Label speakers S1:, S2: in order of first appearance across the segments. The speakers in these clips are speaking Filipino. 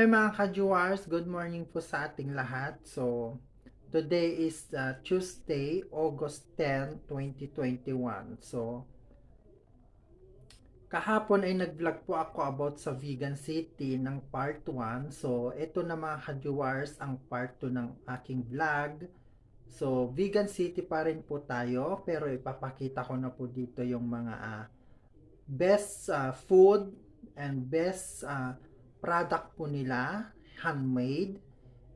S1: Hi mga kajowaers, good morning po sa ating lahat. So, today is Tuesday, August 10, 2021. So, kahapon ay nag-vlog po ako about sa Vegan City ng part 1. So, ito na mga kajowaers ang part 2 ng aking vlog. So, Vegan City pa rin po tayo, pero ipapakita ko na po dito yung mga best food and best product po nila, handmade,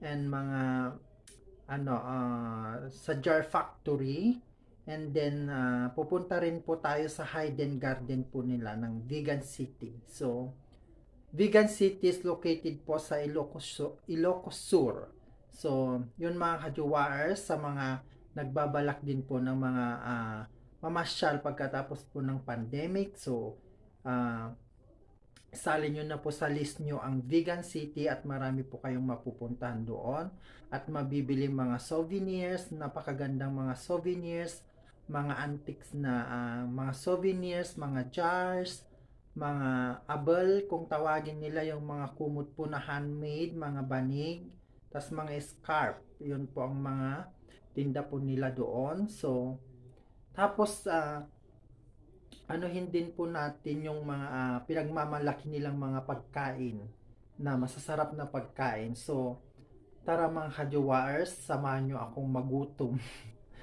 S1: and mga sa jar factory. And then pupunta rin po tayo sa hidden garden po nila ng Vegan City. So Vegan City is located po sa ILOCOS Sur. So yun mga kajowaers, sa mga nagbabalak din po ng mga mamasyal pagkatapos po ng pandemic. So salin nyo na po sa list nyo ang Vegan City at marami po kayong mapupuntahan doon at mabibili mga souvenirs, napakagandang mga souvenirs, mga antiques na mga souvenirs, mga jars, mga abel kung tawagin nila, yung mga kumot po na handmade, mga banig, tas mga scarf. Yun po ang mga tinda po nila doon. So tapos anuhin din po natin yung mga pinagmamalaki nilang mga pagkain na masasarap na pagkain. So, tara mga kajowaers, samahan nyo akong magutom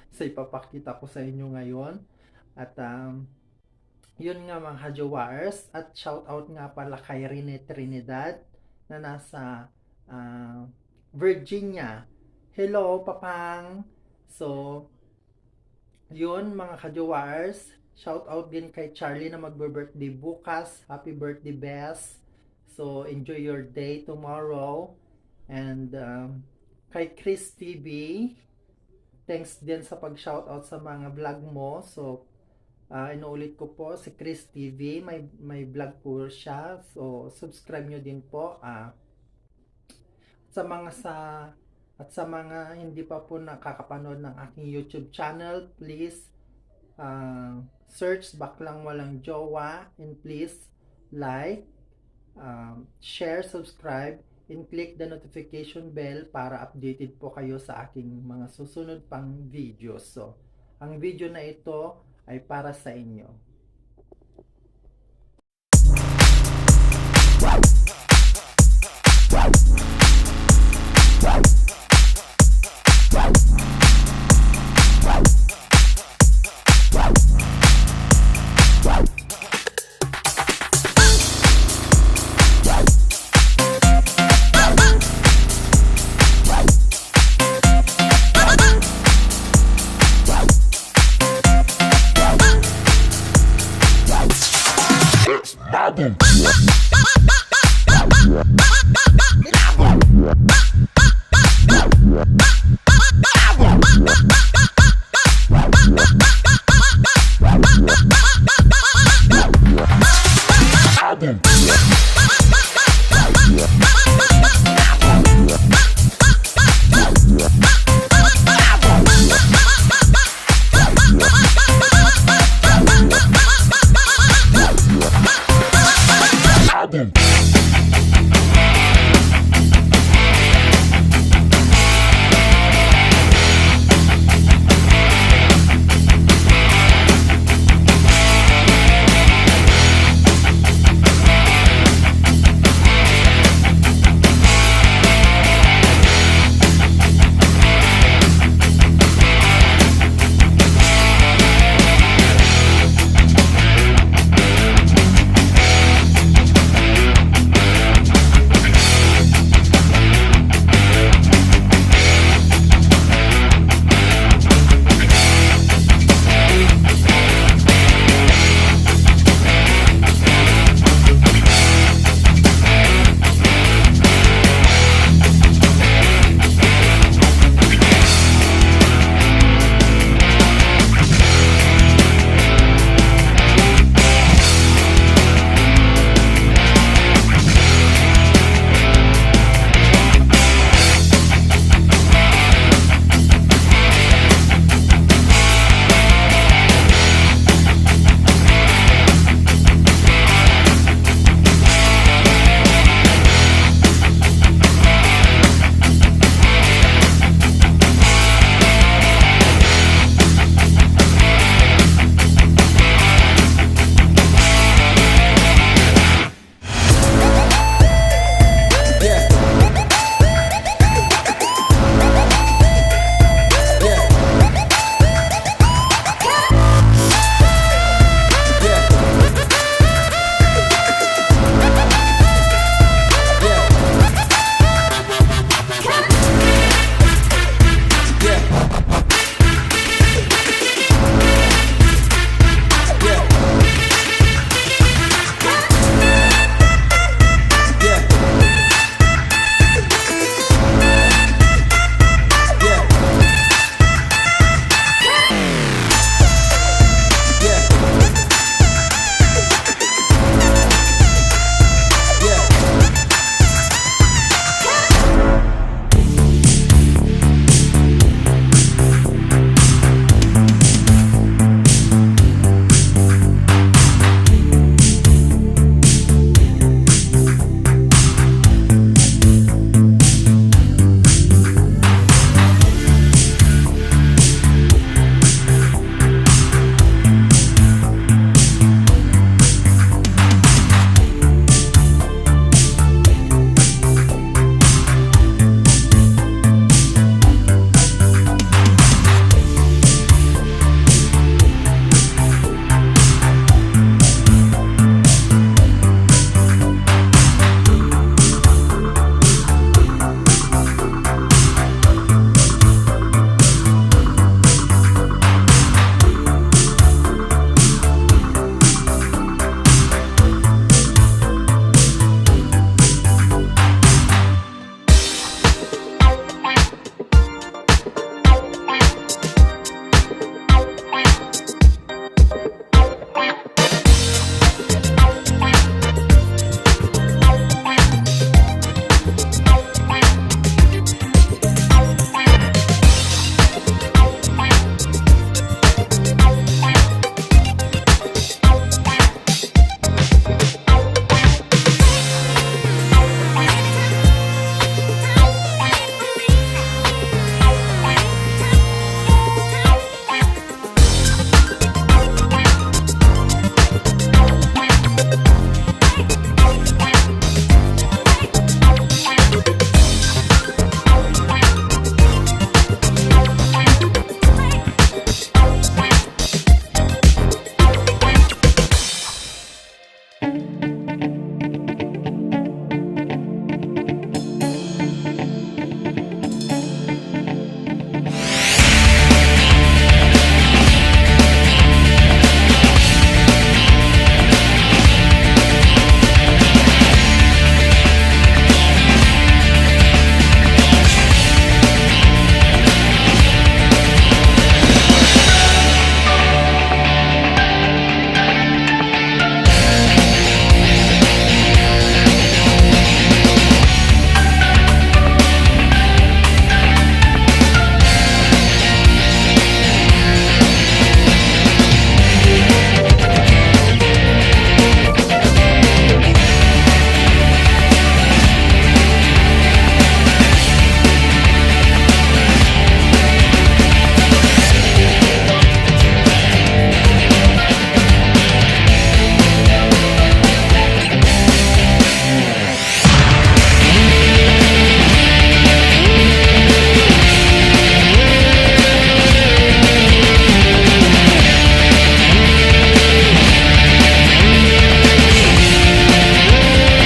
S1: sa ipapakita ko sa inyo ngayon. At yun nga mga kajowaers, at shout out nga pala kay Rene Trinidad na nasa Virginia. Hello, Papang! So, yun mga kajowaers, shout out din kay Charlie na magbe-birthday bukas. Happy birthday, Bess. So, enjoy your day tomorrow. And kay Chris TV, thanks din sa pag-shoutout sa mga vlog mo. So, inuulit ko po, si Chris TV, may vlog po siya. So, subscribe nyo din po. Sa mga hindi pa po nakakapanood ng aking YouTube channel, please search Baklang Walang JOWA, and please like, share, subscribe, and click the notification bell para updated po kayo sa aking mga susunod pang videos. So, ang video na ito ay para sa inyo.